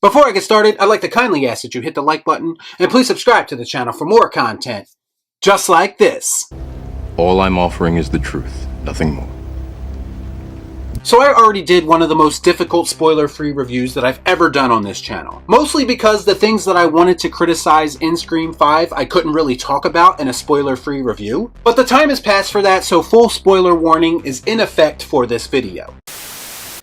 Before I get started, I'd like to kindly ask that you hit the like button and please subscribe to the channel for more content just like this. All I'm offering is the truth, nothing more. So I already did one of the most difficult spoiler-free reviews that I've ever done on this channel. Mostly because the things that I wanted to criticize in Scream 5 I couldn't really talk about in a spoiler-free review. But the time has passed for that, so full spoiler warning is in effect for this video.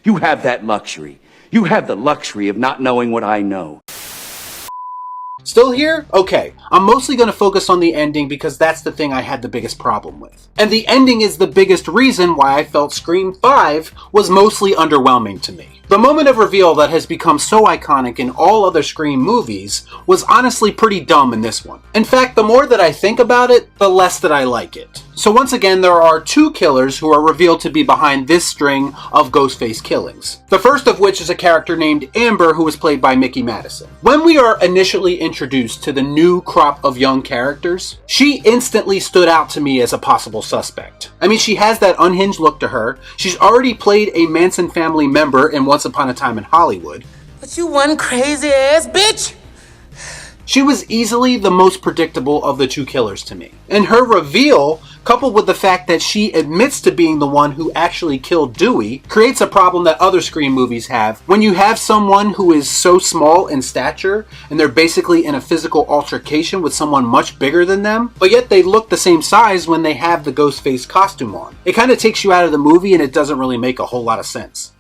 You have that luxury. You have the luxury of not knowing what I know. Still here? Okay, I'm mostly going to focus on the ending because that's the thing I had the biggest problem with. And the ending is the biggest reason why I felt Scream 5 was mostly underwhelming to me. The moment of reveal that has become so iconic in all other Scream movies was honestly pretty dumb in this one. In fact, the more that I think about it, the less that I like it. So once again, there are two killers who are revealed to be behind this string of Ghostface killings. The first of which is a character named Amber, who was played by Mickey Madison. When we are initially introduced to the new crop of young characters, she instantly stood out to me as a possible suspect. I mean, she has that unhinged look to her. She's already played a Manson family member in Once Upon a Time in Hollywood. But you one crazy ass bitch! She was easily the most predictable of the two killers to me. And her reveal, coupled with the fact that she admits to being the one who actually killed Dewey, creates a problem that other Scream movies have. When you have someone who is so small in stature, and they're basically in a physical altercation with someone much bigger than them, but yet they look the same size when they have the Ghostface costume on. It kind of takes you out of the movie and it doesn't really make a whole lot of sense.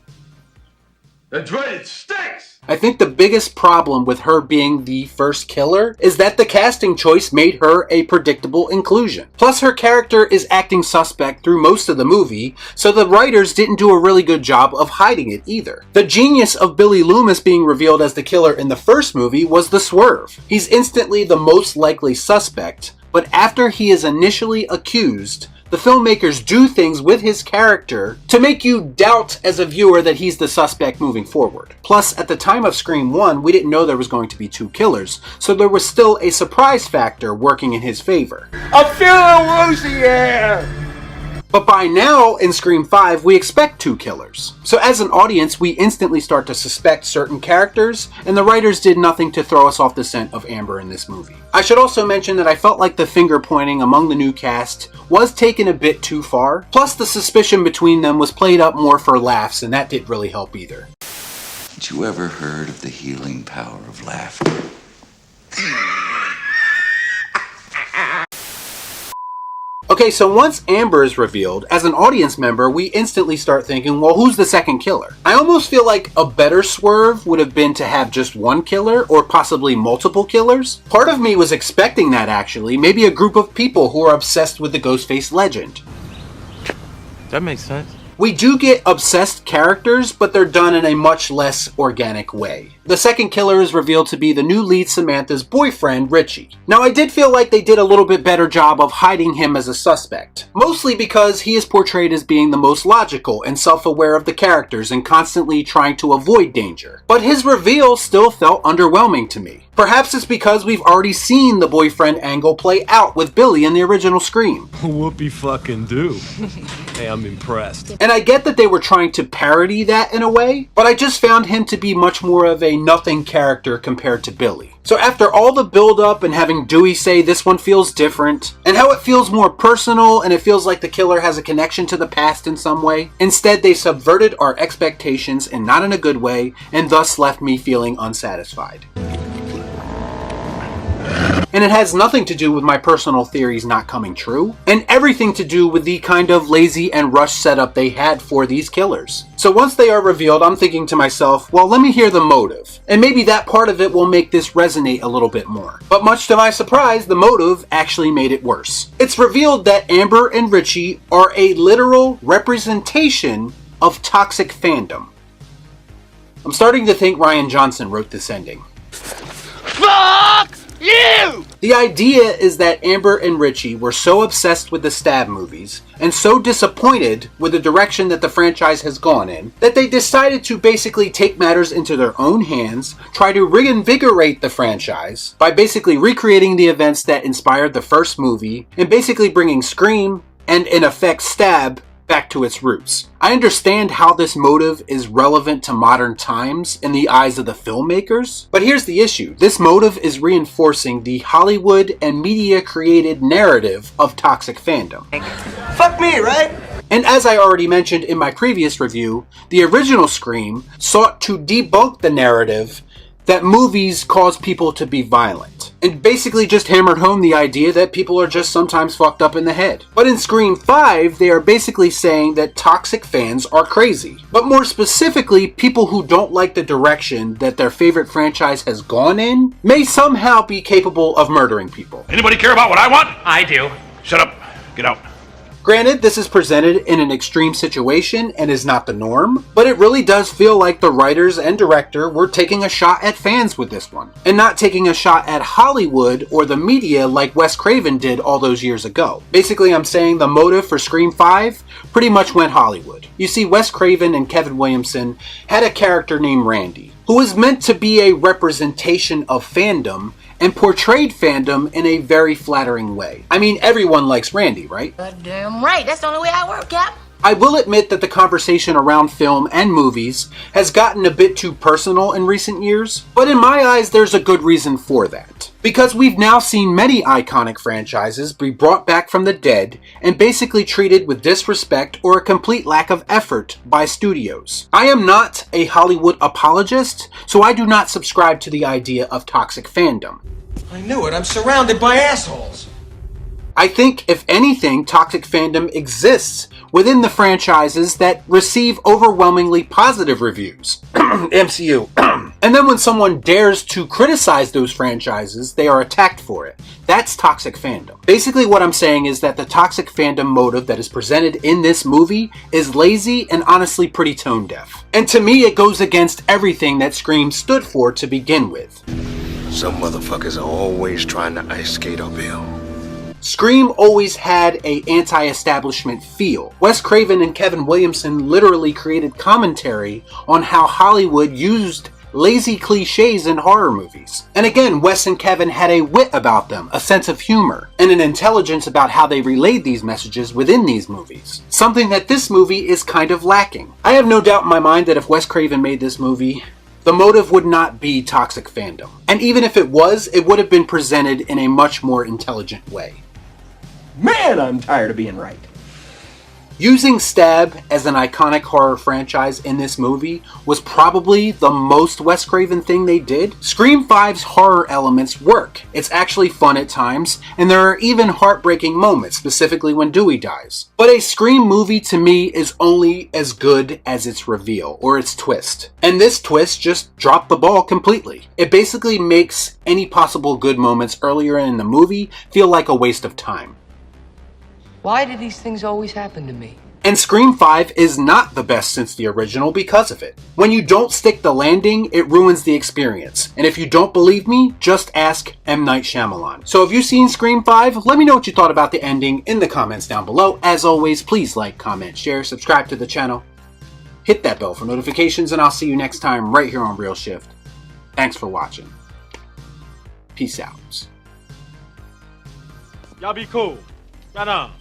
That's right, it stinks! I think the biggest problem with her being the first killer is that the casting choice made her a predictable inclusion. Plus, her character is acting suspect through most of the movie, so the writers didn't do a really good job of hiding it either. The genius of Billy Loomis being revealed as the killer in the first movie was the swerve. He's instantly the most likely suspect, but after he is initially accused, the filmmakers do things with his character to make you doubt as a viewer that he's the suspect moving forward. Plus, at the time of Scream 1, we didn't know there was going to be two killers, so there was still a surprise factor working in his favor. I'm feeling woozy here! But by now, in Scream 5, we expect two killers. So as an audience, we instantly start to suspect certain characters, and the writers did nothing to throw us off the scent of Amber in this movie. I should also mention that I felt like the finger pointing among the new cast was taken a bit too far. Plus, the suspicion between them was played up more for laughs, and that didn't really help either. Had you ever heard of the healing power of laughter? Okay, so once Amber is revealed, as an audience member, we instantly start thinking, well, who's the second killer? I almost feel like a better swerve would have been to have just one killer, or possibly multiple killers. Part of me was expecting that, actually. Maybe a group of people who are obsessed with the Ghostface legend. That makes sense. We do get obsessed characters, but they're done in a much less organic way. The second killer is revealed to be the new lead Samantha's boyfriend, Richie. Now, I did feel like they did a little bit better job of hiding him as a suspect, mostly because he is portrayed as being the most logical and self-aware of the characters and constantly trying to avoid danger. But his reveal still felt underwhelming to me. Perhaps it's because we've already seen the boyfriend angle play out with Billy in the original Scream. Whoopie fucking do. Hey, I'm impressed. And I get that they were trying to parody that in a way, but I just found him to be much more of a nothing character compared to Billy. So after all the build-up and having Dewey say this one feels different, and how it feels more personal and it feels like the killer has a connection to the past in some way, instead they subverted our expectations and not in a good way, and thus left me feeling unsatisfied. And it has nothing to do with my personal theories not coming true, and everything to do with the kind of lazy and rushed setup they had for these killers. So once they are revealed, I'm thinking to myself, well, let me hear the motive, and maybe that part of it will make this resonate a little bit more. But much to my surprise, the motive actually made it worse. It's revealed that Amber and Richie are a literal representation of toxic fandom. I'm starting to think Rian Johnson wrote this ending. Fuck you! The idea is that Amber and Richie were so obsessed with the Stab movies and so disappointed with the direction that the franchise has gone in that they decided to basically take matters into their own hands, try to reinvigorate the franchise by basically recreating the events that inspired the first movie and basically bringing Scream and in effect Stab back to its roots. I understand how this motive is relevant to modern times in the eyes of the filmmakers, but here's the issue. This motive is reinforcing the Hollywood and media created narrative of toxic fandom. Fuck me, right? And as I already mentioned in my previous review, the original Scream sought to debunk the narrative that movies cause people to be violent, and basically just hammered home the idea that people are just sometimes fucked up in the head. But in Scream 5, they are basically saying that toxic fans are crazy. But more specifically, people who don't like the direction that their favorite franchise has gone in may somehow be capable of murdering people. Anybody care about what I want? I do. Shut up. Get out. Granted, this is presented in an extreme situation and is not the norm, but it really does feel like the writers and director were taking a shot at fans with this one, and not taking a shot at Hollywood or the media like Wes Craven did all those years ago. Basically, I'm saying the motive for Scream 5 pretty much went Hollywood. You see, Wes Craven and Kevin Williamson had a character named Randy, who was meant to be a representation of fandom, and portrayed fandom in a very flattering way. I mean, everyone likes Randy, right? Goddamn right. That's the only way I work, Cap. I will admit that the conversation around film and movies has gotten a bit too personal in recent years, but in my eyes there's a good reason for that. Because we've now seen many iconic franchises be brought back from the dead and basically treated with disrespect or a complete lack of effort by studios. I am not a Hollywood apologist, so I do not subscribe to the idea of toxic fandom. I knew it. I'm surrounded by assholes. I think, if anything, toxic fandom exists within the franchises that receive overwhelmingly positive reviews. MCU. And then when someone dares to criticize those franchises, they are attacked for it. That's toxic fandom. Basically what I'm saying is that the toxic fandom motive that is presented in this movie is lazy and honestly pretty tone deaf. And to me, it goes against everything that Scream stood for to begin with. Some motherfuckers are always trying to ice skate uphill. Scream always had a anti-establishment feel. Wes Craven and Kevin Williamson literally created commentary on how Hollywood used lazy cliches in horror movies. And again, Wes and Kevin had a wit about them, a sense of humor, and an intelligence about how they relayed these messages within these movies. Something that this movie is kind of lacking. I have no doubt in my mind that if Wes Craven made this movie, the motive would not be toxic fandom. And even if it was, it would have been presented in a much more intelligent way. Man, I'm tired of being right. Using Stab as an iconic horror franchise in this movie was probably the most Wes Craven thing they did. Scream 5's horror elements work. It's actually fun at times, and there are even heartbreaking moments, specifically when Dewey dies. But a Scream movie to me is only as good as its reveal, or its twist. And this twist just dropped the ball completely. It basically makes any possible good moments earlier in the movie feel like a waste of time. Why do these things always happen to me? And Scream 5 is not the best since the original because of it. When you don't stick the landing, it ruins the experience. And if you don't believe me, just ask M. Night Shyamalan. So have you seen Scream 5? Let me know what you thought about the ending in the comments down below. As always, please like, comment, share, subscribe to the channel. Hit that bell for notifications, and I'll see you next time right here on Real Shift. Thanks for watching. Peace out. Y'all be cool. Right on.